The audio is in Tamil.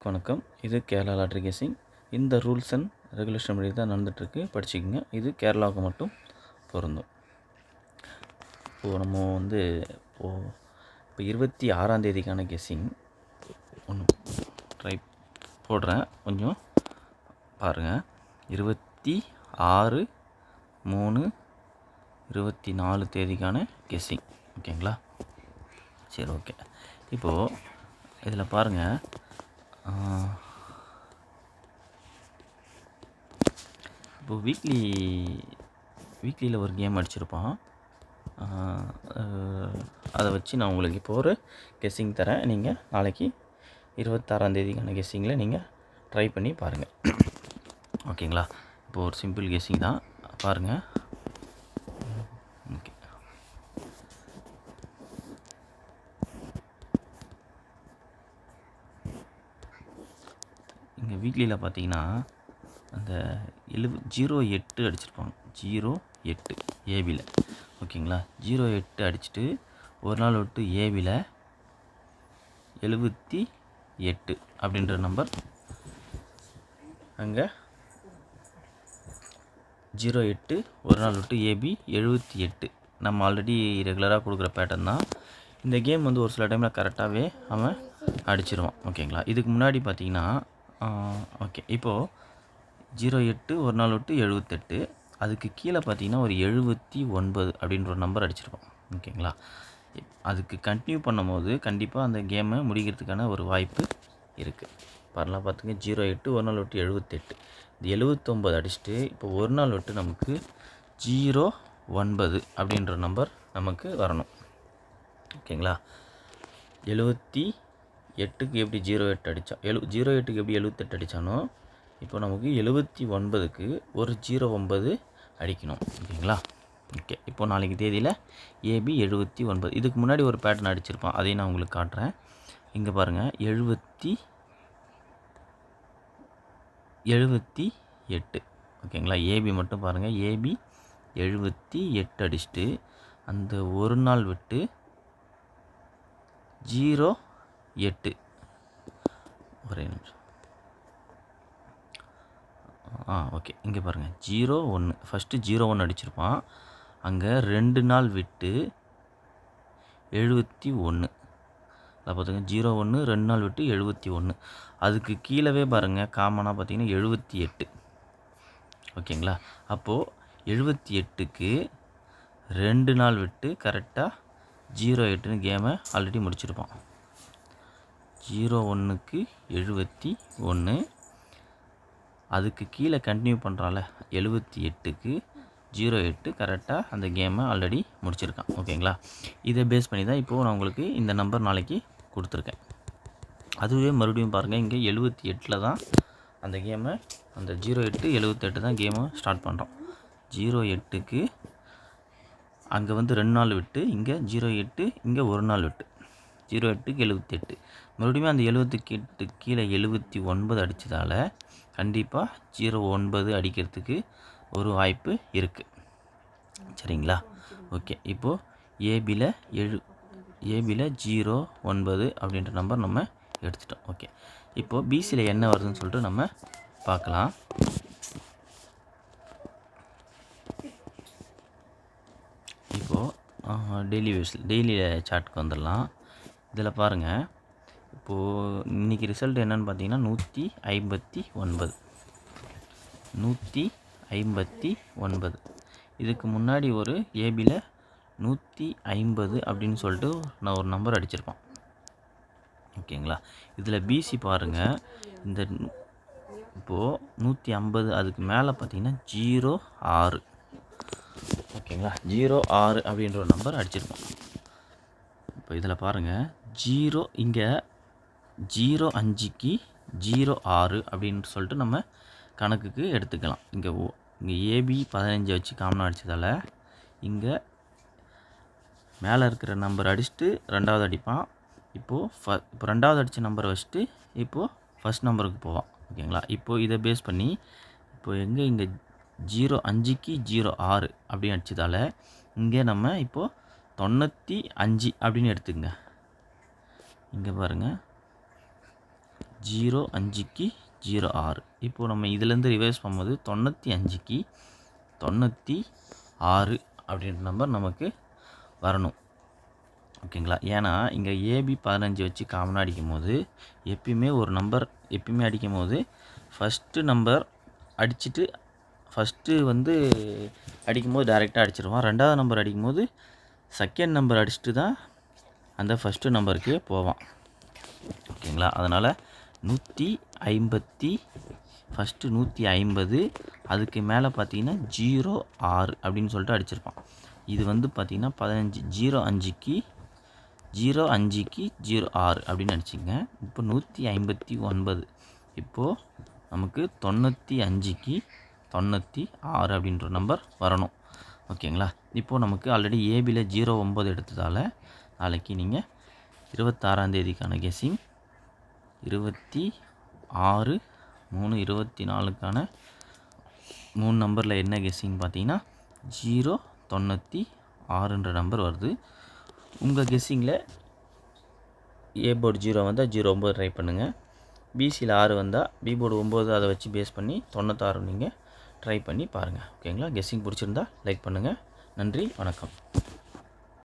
அனைவருக்கும் வணக்கம். இது கேரளா லாட்ரி கேசிங். இந்த ரூல்ஸ் அண்ட் ரெகுலேஷன் படி தான் நடந்துகிட்ருக்கு, படிச்சுக்கோங்க. இது கேரளாவுக்கு மட்டும் பொருந்தும். இப்போது நம்ம இப்போ 26ஆம் தேதிக்கான கெஸ்ஸிங் ஒன்று ட்ரை போடுறேன், கொஞ்சம் பாருங்கள். 26/3/24 தேதிக்கான கெஸ்ஸிங், ஓகேங்களா? சரி, ஓகே. இப்போது இதில் பாருங்கள், இப்போ வீக்லியில் ஒரு கேம் அடிச்சிருப்பான். அதை வச்சு நான் உங்களுக்கு இப்போ ஒரு கெஸ்ஸிங் தரேன். நீங்கள் நாளைக்கு 26ஆம் தேதிக்கான கெஸ்ஸிங்கில் நீங்கள் ட்ரை பண்ணி பாருங்கள், ஓகேங்களா? இப்போது ஒரு சிம்பிள் கெஸ்ஸிங் தான், பாருங்கள். ஓகே, இங்கே வீக்லியில் பார்த்தீங்கன்னா அந்த 08 அடிச்சிருப்பாங்க. 08 ஏபியில், ஓகேங்களா? 08 அடிச்சுட்டு ஒரு நாள் விட்டு ஏபியில் 78 அப்படின்ற நம்பர் அங்கே 08 ஒரு நாள் விட்டு ஏபி 78. நம்ம ஆல்ரெடி ரெகுலராக கொடுக்குற பேட்டர்ன் தான். இந்த கேம் ஒரு சில டைமில் கரெக்டாகவே அவன் அடிச்சிருவான், ஓகேங்களா? இதுக்கு முன்னாடி பார்த்தீங்கன்னா ஓகே, இப்போது 08 ஒரு நாள் விட்டு 78, அதுக்கு கீழே பார்த்தீங்கன்னா ஒரு 79 அப்படின்ற ஒரு நம்பர் அடிச்சிருப்போம், ஓகேங்களா? அதுக்கு கண்டினியூ பண்ணும்போது கண்டிப்பாக அந்த கேமை முடிக்கிறதுக்கான ஒரு வாய்ப்பு இருக்குது. பாருலாம், பார்த்துங்க. 08 ஒரு நாள் விட்டு 78, இந்த 79 அடிச்சுட்டு இப்போ ஒரு நாள் விட்டு நமக்கு 09 அப்படின்ற நம்பர் நமக்கு வரணும், ஓகேங்களா? 78க்கு எப்படி 08 அடித்தா 08க்கு எப்படி 78 அடித்தானோ இப்போ நமக்கு 79க்கு ஒரு 09 அடிக்கணும், ஓகேங்களா? ஓகே, இப்போது நாளைக்கு தேதியில் ஏபி 79. இதுக்கு முன்னாடி ஒரு பேட்டர்ன் அடிச்சிருப்பான், அதையும் நான் உங்களுக்கு காட்டுறேன். இங்கே பாருங்கள், 78, ஓகேங்களா? ஏபி மட்டும் பாருங்கள், ஏபி 78 அடிச்சுட்டு அந்த ஒரு நாள் விட்டு 08, ஒரே நிமிஷம். ஓகே, இங்கே பாருங்கள், 01 ஃபஸ்ட்டு 01 அடிச்சிருப்பான். அங்கே 2 நாள் விட்டு 71, அதை பார்த்துங்க. 01 2 நாள் விட்டு 71, அதுக்கு கீழவே பாருங்கள், காமனாக பார்த்தீங்கன்னா 78, ஓகேங்களா? அப்போது 78க்கு 2 நாள் விட்டு கரெக்டாக 08ன்னு கேமை ஆல்ரெடி முடிச்சிருப்பான். 01க்கு 71, அதுக்கு கீழே கண்டினியூ பண்ணுறால 78க்கு 08 கரெக்டாக அந்த கேமை ஆல்ரெடி முடிச்சிருக்கான், ஓகேங்களா? இதை பேஸ் பண்ணி தான் இப்போது நான் உங்களுக்கு இந்த நம்பர் நாளைக்கு கொடுத்துருக்கேன். அதுவே மறுபடியும் பாருங்கள், இங்கே 78ல் தான் அந்த கேமை, அந்த 08 78 தான் கேமை ஸ்டார்ட் பண்ணுறோம். 08க்கு அங்கே 2 நாள் விட்டு, இங்கே 08 இங்கே ஒரு நாள் விட்டு 08க்கு 78, மறுபடியும் அந்த 78 கீழே 79 அடித்ததால் கண்டிப்பாக 09 அடிக்கிறதுக்கு ஒரு வாய்ப்பு இருக்குது, சரிங்களா? ஓகே, இப்போது ஏபியில் 09 அப்படின்ற நம்பர் நம்ம எடுத்துட்டோம். ஓகே, இப்போது பிசியில் என்ன வருதுன்னு சொல்லிட்டு நம்ம பார்க்கலாம். இப்போது டெய்லி சார்ட்டுக்கு வந்துடலாம். இதில் பாருங்கள், இப்போது இன்றைக்கி ரிசல்ட் என்னென்னு பார்த்தீங்கன்னா 159. இதுக்கு முன்னாடி ஒரு ஏபியில் 150 அப்படின்னு சொல்லிட்டு நான் ஒரு நம்பர் அடிச்சிருப்பான், ஓகேங்களா? இதில் பிசி பாருங்கள், இந்த இப்போது 150 அதுக்கு மேலே பார்த்தீங்கன்னா 06, ஓகேங்களா? 06 அப்படின்ற ஒரு நம்பர் அடிச்சிருப்பான். இப்போ இதில் பாருங்கள், இங்கே 05க்கு 06 அப்படின்னு சொல்லிட்டு நம்ம கணக்குக்கு எடுத்துக்கலாம். இங்கே ஏபி 15 வச்சு காமனாக அடித்ததால் இங்கே மேலே இருக்கிற நம்பர் அடிச்சுட்டு ரெண்டாவது அடிப்பான். இப்போ ரெண்டாவது அடித்த நம்பரை வச்சுட்டு இப்போது ஃபஸ்ட் நம்பருக்கு போவான், ஓகேங்களா? இப்போது இதை பேஸ் பண்ணி இப்போது இங்கே 05க்கு 06 அப்படின்னு அடித்ததால் இங்கே நம்ம இப்போது 95 அப்படின்னு எடுத்துக்கங்க. இங்கே பாருங்கள், 05க்கு 06. இப்போது நம்ம இதிலேருந்து ரிவைஸ் பண்ணும்போது 95க்கு 96 அப்படின்ற நம்பர் நமக்கு வரணும். ஓகேங்களா? ஏன்னா இங்கே ஏபி 15 வச்சு காமனாக அடிக்கும் போது எப்பயுமே ஒரு நம்பர் அடிக்கும் போது ஃபஸ்ட்டு நம்பர் அடிச்சுட்டு அடிக்கும்போது டைரெக்டாக அடிச்சிருவான். ரெண்டாவது நம்பர் அடிக்கும்போது செகண்ட் நம்பர் அடிச்சுட்டு தான் அந்த ஃபஸ்ட்டு நம்பருக்கே போவான். ஓகேங்களா? அதனால் 150 ஃபஸ்ட்டு 150 அதுக்கு மேலே பார்த்தீங்கன்னா 06 அப்படின்னு சொல்லிட்டு அடிச்சிருப்பான். இது பார்த்தீங்கன்னா 05க்கு 06 அப்படின்னு அடிச்சிங்க. இப்போ 159. இப்போது நமக்கு 95க்கு 96 அப்படின்ற நம்பர் வரணும். ஓகேங்களா? இப்போது நமக்கு ஆல்ரெடி ஏபியில் 09 எடுத்ததால் நாளைக்கு நீங்கள் 26ஆம் தேதிக்கான கெஸ்ஸிங் 26/3/24க்கான 3 நம்பரில் என்ன கெஸ்ஸிங் பார்த்தீங்கன்னா 096ன்ற நம்பர் வருது. உங்கள் கெஸ்ஸிங்கில் ஏ போர்டு 0 வந்தால் 09 ட்ரை பண்ணுங்கள். பிசியில் 6 வந்தால் பி போர்டு 9 அதை வச்சு பேஸ் பண்ணி 96 நீங்கள் ட்ரை பண்ணி பாருங்கள். ஓகேங்களா? கெஸ்ஸிங் பிடிச்சிருந்தா லைக் பண்ணுங்கள். நன்றி, வணக்கம்.